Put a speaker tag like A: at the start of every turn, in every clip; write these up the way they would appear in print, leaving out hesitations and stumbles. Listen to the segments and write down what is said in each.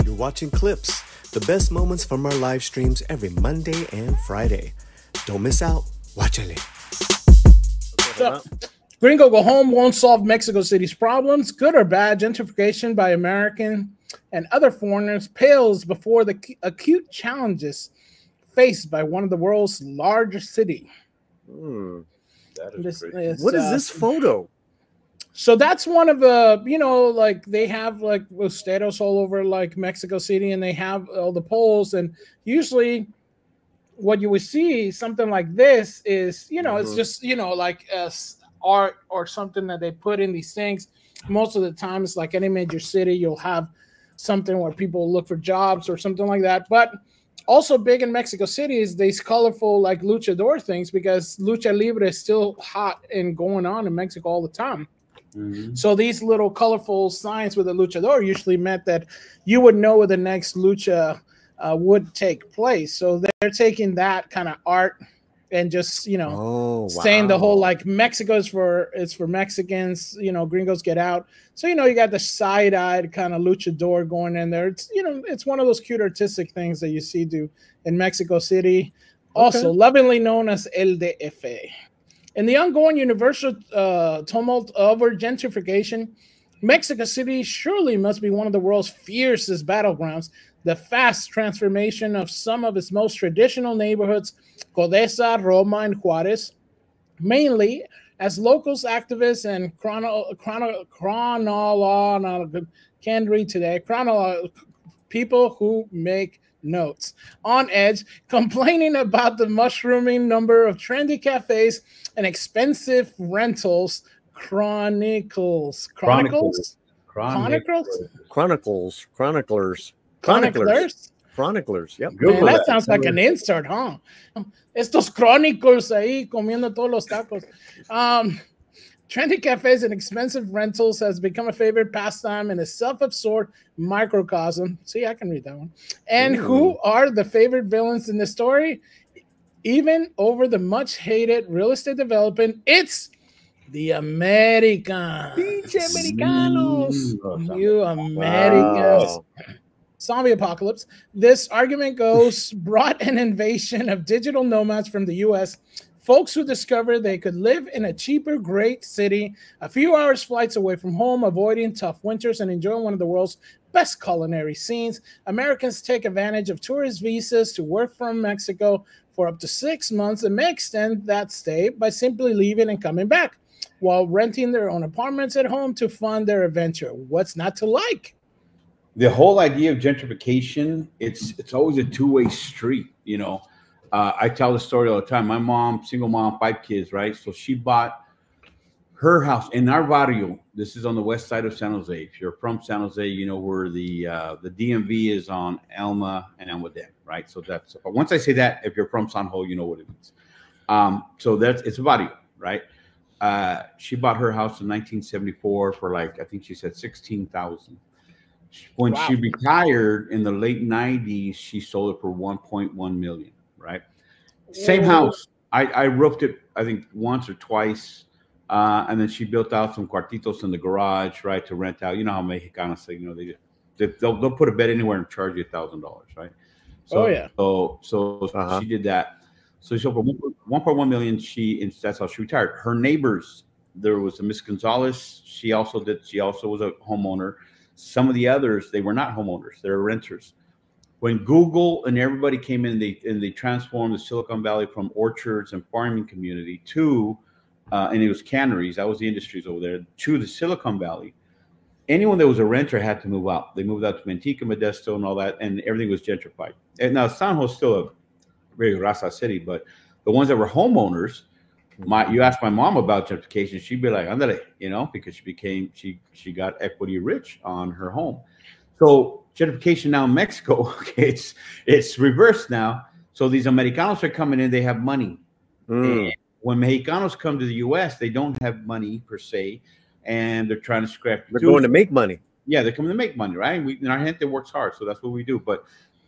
A: You're watching Clips, the best moments from our live streams every Monday and Friday. Don't miss out. Watchale.
B: So, Gringo go home won't solve Mexico City's problems. Good or bad, gentrification by American and other foreigners pales before the acute challenges faced by one of the world's largest city.
C: That is
A: what is this photo?
B: So that's one of the, like they have like Rosteros all over like Mexico City, and they have all the poles. And usually what you would see something like this is, it's just, like art or something that they put in these things. Most of the time it's like any major city, you'll have something where people look for jobs or something like that. But also big in Mexico City is these colorful like luchador things, because lucha libre is still hot and going on in Mexico all the time. So these little colorful signs with a luchador usually meant that you would know where the next lucha would take place. So they're taking that kind of art and just, saying the whole like Mexico is for Mexicans, gringos get out. So, you got the side-eyed kind of luchador going in there. It's, it's one of those cute artistic things that you see do in Mexico City. Also lovingly known as El DF. In the ongoing universal tumult over gentrification, Mexico City surely must be one of the world's fiercest battlegrounds. The fast transformation of some of its most traditional neighborhoods, Condesa, Roma, and Juarez, mainly as locals, activists, and people who make notes on edge, complaining about the mushrooming number of trendy cafes and expensive rentals. Chroniclers. Yep. Man, that sounds like an insert, huh? Estos chronicles ahí comiendo todos los tacos. Trendy cafes and expensive rentals has become a favorite pastime in a self-absorbed microcosm. See, I can read that one. And who are the favorite villains in the story? Even over the much-hated real estate development, it's the Americans.
A: Pinche Americanos.
B: You Americans. Wow. Zombie apocalypse. This argument goes brought an invasion of digital nomads from the U.S., folks who discovered they could live in a cheaper, great city, a few hours flights away from home, avoiding tough winters and enjoying one of the world's best culinary scenes. Americans take advantage of tourist visas to work from Mexico for up to 6 months and may extend that stay by simply leaving and coming back while renting their own apartments at home to fund their adventure. What's not to like?
C: The whole idea of gentrification, it's always a two-way street, I tell the story all the time. My mom, single mom, 5 kids, right? So she bought her house in our barrio. This is on the west side of San Jose. If you're from San Jose, you know where the DMV is on Elma and Almaden, right? So that's, once I say that, if you're from San Jose, you know what it means. So it's a barrio, right? She bought her house in 1974 for like, I think she said $16,000. When she retired in the late 90s, she sold it for $1.1 million. Right. Same house. I roofed it, I think, once or twice. And then she built out some cuartitos in the garage, right, to rent out. You know how Mexicanos say, they'll put a bed anywhere and charge you $1,000, right? So, So she did that. So she sold for $1.1 million. That's how she retired. Her neighbors, there was a Miss Gonzalez. She also was a homeowner. Some of the others, they were not homeowners. They were renters. When Google and everybody came in, they transformed the Silicon Valley from orchards and farming community to, and it was canneries, that was the industries over there, to the Silicon Valley. Anyone that was a renter had to move out. They moved out to Manteca, Modesto, and all that, and everything was gentrified. And now San Jose is still a very raza city, but the ones that were homeowners, you ask my mom about gentrification, she'd be like, "Andale," because she got equity rich on her home. So gentrification now in Mexico, okay, it's reversed now. So these Americanos are coming in, they have money. And when Mexicanos come to the U.S., they don't have money per se, and they're trying to scrap.
A: They're going to make money.
C: Yeah, they're coming to make money, right? And our gente works hard, so that's what we do. But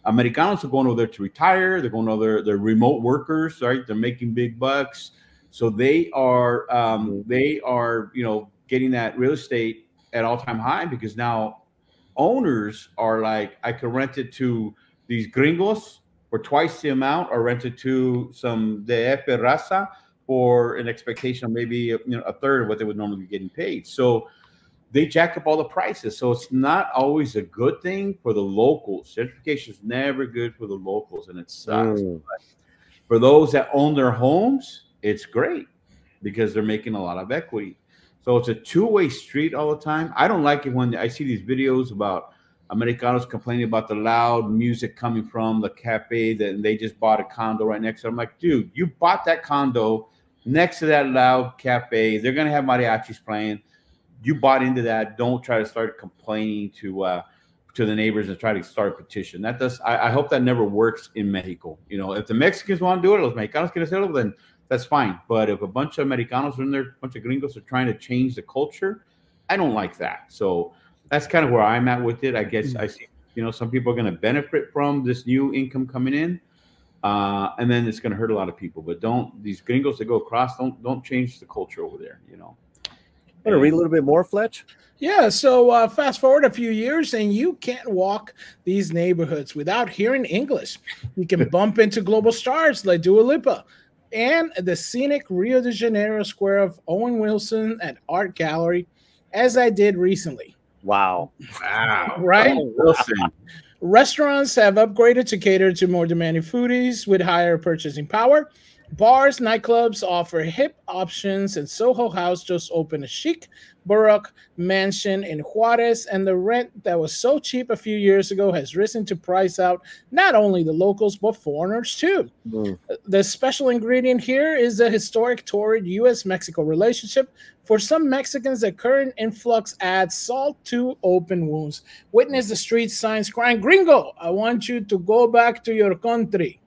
C: Americanos are going over there to retire. They're going over there. They're remote workers, right? They're making big bucks. So they are, getting that real estate at all-time high, because now owners are like, I could rent it to these gringos for twice the amount, or rent it to some de raza for an expectation of maybe a third of what they would normally be getting paid. So they jack up all the prices. So it's not always a good thing for the locals. Gentrification is never good for the locals, and it sucks. But for those that own their homes, it's great because they're making a lot of equity. So it's a two-way street all the time. I don't like it when I see these videos about Americanos complaining about the loud music coming from the cafe that they just bought a condo right next to. I'm like, dude, you bought that condo next to that loud cafe. They're going to have mariachis playing. You bought into that. Don't try to start complaining to the neighbors and try to start a petition. That does. I hope that never works in Mexico. If the Mexicans want to do it, los Mexicanos quieren hacerlo, then that's fine. But if a bunch of Americanos are in there, a bunch of gringos are trying to change the culture, I don't like that. So that's kind of where I'm at with it. I guess I see, some people are going to benefit from this new income coming in, and then it's going to hurt a lot of people. But these gringos that go across, don't change the culture over there.
D: Want to read a little bit more, Fletch?
B: Yeah, so fast forward a few years, and you can't walk these neighborhoods without hearing English. You can bump into global stars like Dua Lipa and the scenic Rio de Janeiro square of Owen Wilson at Art Gallery, as I did recently.
D: Wow.
B: Right?
C: Oh, Wilson.
B: Restaurants have upgraded to cater to more demanding foodies with higher purchasing power. Bars, nightclubs offer hip options, and Soho House just opened a chic Baroque mansion in Juarez, and the rent that was so cheap a few years ago has risen to price out not only the locals but foreigners too. The special ingredient here is the historic torrid U.S.-Mexico relationship. For some Mexicans, the current influx adds salt to open wounds. Witness the street signs crying, "Gringo, I want you to go back to your country,"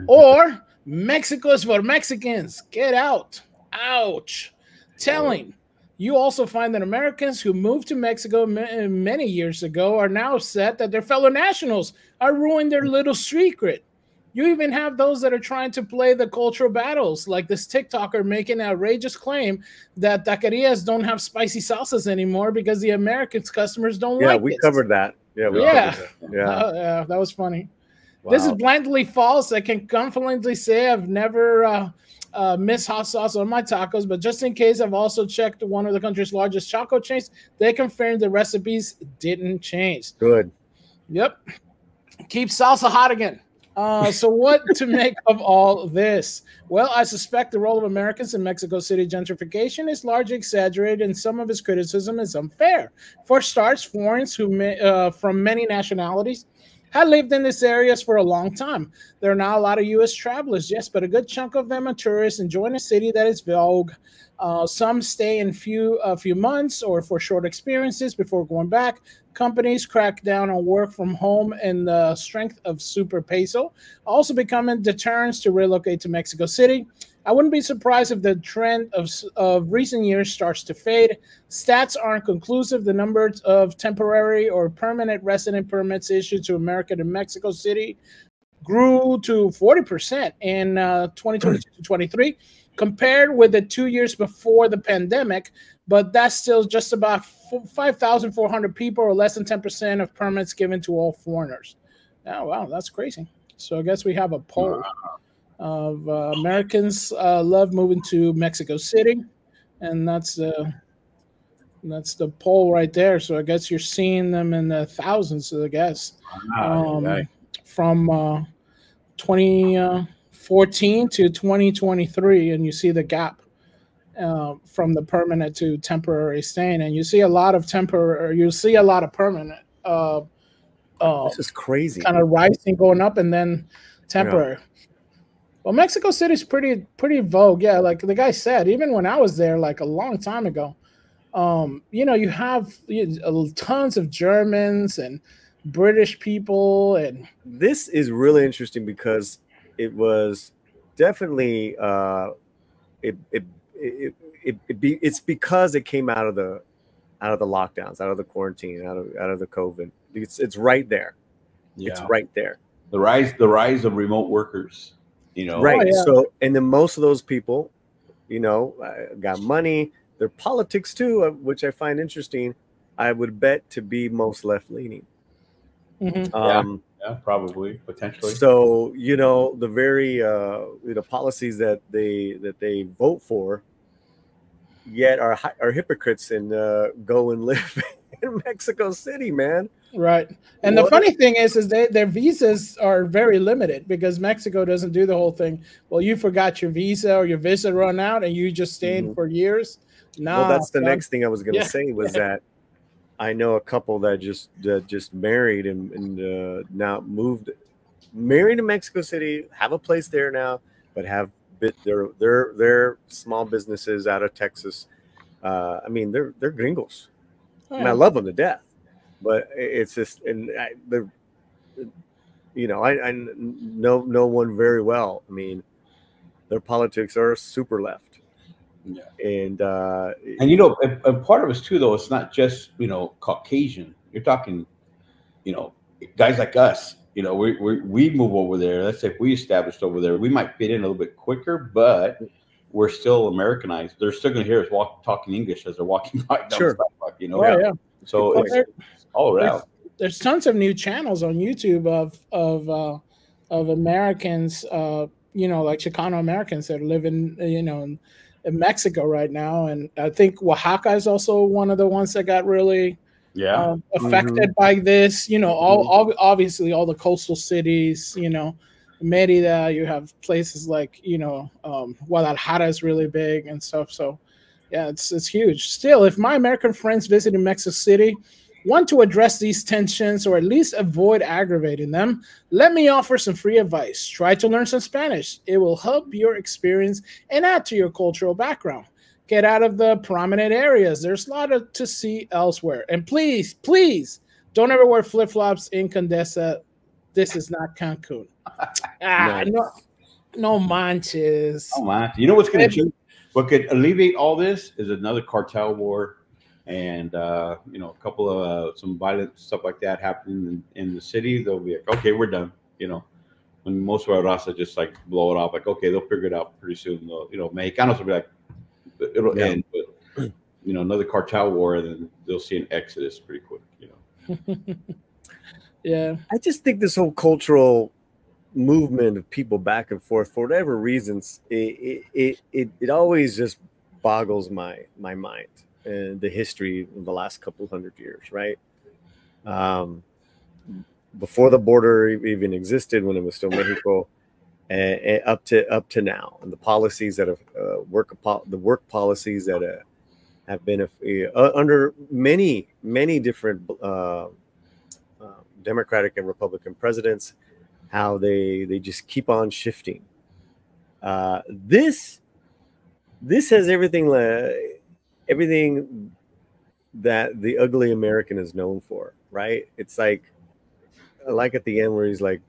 B: or "Mexico is for Mexicans. Get out." Ouch. Telling. You also find that Americans who moved to Mexico many years ago are now upset that their fellow nationals are ruining their little secret. You even have those that are trying to play the cultural battles, like this TikToker making an outrageous claim that taquerias don't have spicy salsas anymore because the Americans' customers don't like it.
D: Yeah, we covered that. Yeah,
B: that was funny. Wow. This is blatantly false. I can confidently say I've never missed hot sauce on my tacos, but just in case, I've also checked one of the country's largest taco chains. They confirmed the recipes didn't change.
D: Good.
B: Yep. Keep salsa hot again. So what to make of all this? Well, I suspect the role of Americans in Mexico City gentrification is largely exaggerated, and some of his criticism is unfair. For starters, foreigners from many nationalities had lived in these areas for a long time. There are now a lot of U.S. travelers, yes, but a good chunk of them are tourists enjoying a city that is vogue. Some stay in a few months or for short experiences before going back. Companies crack down on work from home, and the strength of super peso also becoming deterrents to relocate to Mexico City. I wouldn't be surprised if the trend of recent years starts to fade. Stats aren't conclusive. The number of temporary or permanent resident permits issued to American and Mexico City grew to 40% in 2022-23, compared with the 2 years before the pandemic, but that's still just about 5,400 people, or less than 10% of permits given to all foreigners. Oh, wow, that's crazy. So I guess we have a poll of Americans love moving to Mexico City, and that's the poll right there. So I guess you're seeing them in the thousands, I guess, from 2014 to 2023, and you see the gap from the permanent to temporary staying, and you see a lot of temporary, you see a lot of permanent.
D: This is crazy.
B: Kind of rising, going up, and then temporary. Yeah. Well, Mexico City is pretty vogue. Yeah, like the guy said, even when I was there, like a long time ago, you have tons of Germans and British people, and
D: this is really interesting because it was definitely it's because it came out of the lockdowns, out of the quarantine, out of the COVID. It's right there. Yeah. It's right there.
C: The rise of remote workers.
D: Right. Oh, yeah. So, and then most of those people, got money. Their politics too, which I find interesting. I would bet to be most left leaning.
B: Mhm.
C: Yeah, probably, potentially.
D: So the very policies that they vote for, yet are hypocrites and go and live in Mexico City, man.
B: Right. And the funny thing is their visas are very limited because Mexico doesn't do the whole thing. Well, you forgot your visa or your visa run out and you just stayed for years. No.
D: Well, that's the next thing I was going to say was that I know a couple that just married and now married in Mexico City, have a place there now, but have their small businesses out of Texas. I mean, they're gringos, and I love them to death. But it's just, and I know one very well. I mean, their politics are super left.
C: Yeah.
D: And
C: and part of us too, though, it's not just Caucasian. You're talking, guys like us. We move over there. Let's say if we established over there, we might fit in a little bit quicker, but we're still Americanized. They're still going to hear us talking English as they're walking by.
D: Sure.
C: So it's all around.
B: There's tons of new channels on YouTube of Americans, like Chicano Americans that live in Mexico right now, and I think Oaxaca is also one of the ones that got really affected by this. Obviously all the coastal cities. Merida, you have places like Guadalajara is really big and stuff. So yeah, it's huge. Still, if my American friends visiting Mexico City want to address these tensions or at least avoid aggravating them, let me offer some free advice. Try to learn some Spanish. It will help your experience and add to your cultural background. Get out of the prominent areas. There's a lot to see elsewhere. And please, please, don't ever wear flip-flops in Condesa. This is not Cancun. No manches.
C: Oh, man. You know what's going to change? What could alleviate all this is another cartel war. And a couple of some violent stuff like that happening in the city, they'll be like, okay, we're done. When most of our raza just like blow it off, like, okay, they'll figure it out pretty soon. Mexicanos will be like, it'll end. But another cartel war, and then they'll see an exodus pretty quick.
B: Yeah,
D: I just think this whole cultural movement of people back and forth for whatever reasons, it always just boggles my mind. And the history of the last couple hundred years, right? Before the border even existed, when it was still Mexico, and up to now, and the policies that have work policies that have been under many different Democratic and Republican presidents, how they just keep on shifting. This has everything that the ugly American is known for, right? It's like at the end where he's like,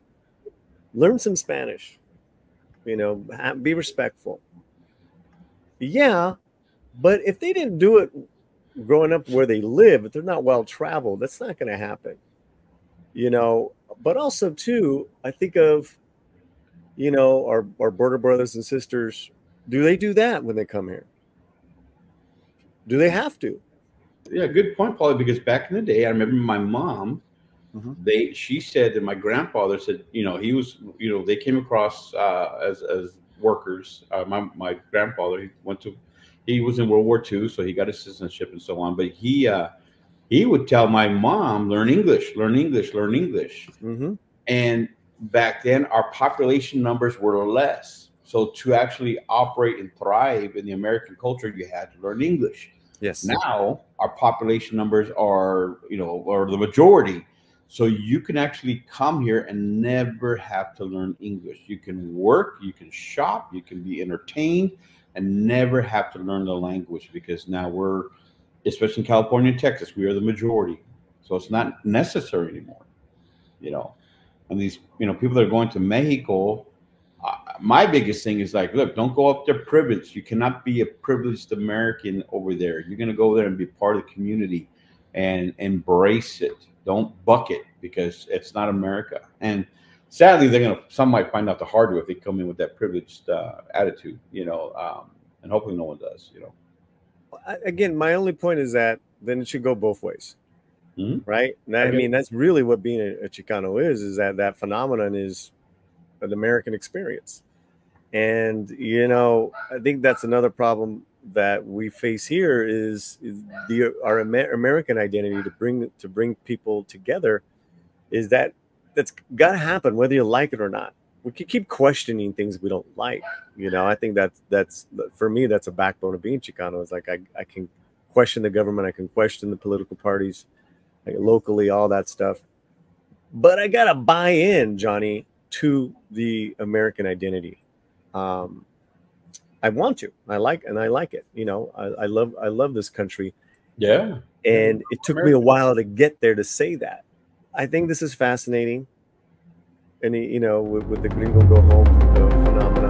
D: learn some Spanish, be respectful. Yeah, but if they didn't do it growing up where they live, if they're not well traveled, that's not going to happen. But also too, I think of, our border brothers and sisters. Do they do that when they come here? Do they have to?
C: Yeah, good point, Paulie, because back in the day, I remember my mom, she said that my grandfather said, he was, they came across as workers. My grandfather, he was in World War II, so he got his citizenship and so on. But he would tell my mom, learn English. And back then, our population numbers were less. So to actually operate and thrive in the American culture, you had to learn English.
D: Yes.
C: Now our population numbers are the majority. So you can actually come here and never have to learn English. You can work, you can shop, you can be entertained, and never have to learn the language, because now we're, especially in California and Texas, we are the majority. So it's not necessary anymore. And these, people that are going to Mexico, my biggest thing is like, look, don't go up there privileged. You cannot be a privileged American over there. You're going to go there and be part of the community and embrace it. Don't buck it, because it's not America. And sadly, some might find out the hard way if they come in with that privileged attitude, and hopefully no one does,
D: Again, my only point is that then it should go both ways. Right?
C: I
D: mean, that's really what being a Chicano is that phenomenon is an American experience. And, you know, I think that's another problem that we face here is our American identity to bring people together is that's got to happen, whether you like it or not. We can keep questioning things we don't like. You know, I think that's for me, that's a backbone of being Chicano. It's like I can question the government. I can question the political parties, like locally, all that stuff. But I got to buy in, Johnny, to the American identity. I want to. I like it. You know, I love this country.
C: Yeah.
D: And it took me a while to get there to say that. I think this is fascinating. And, you know, with the Gringo Go Home phenomenon,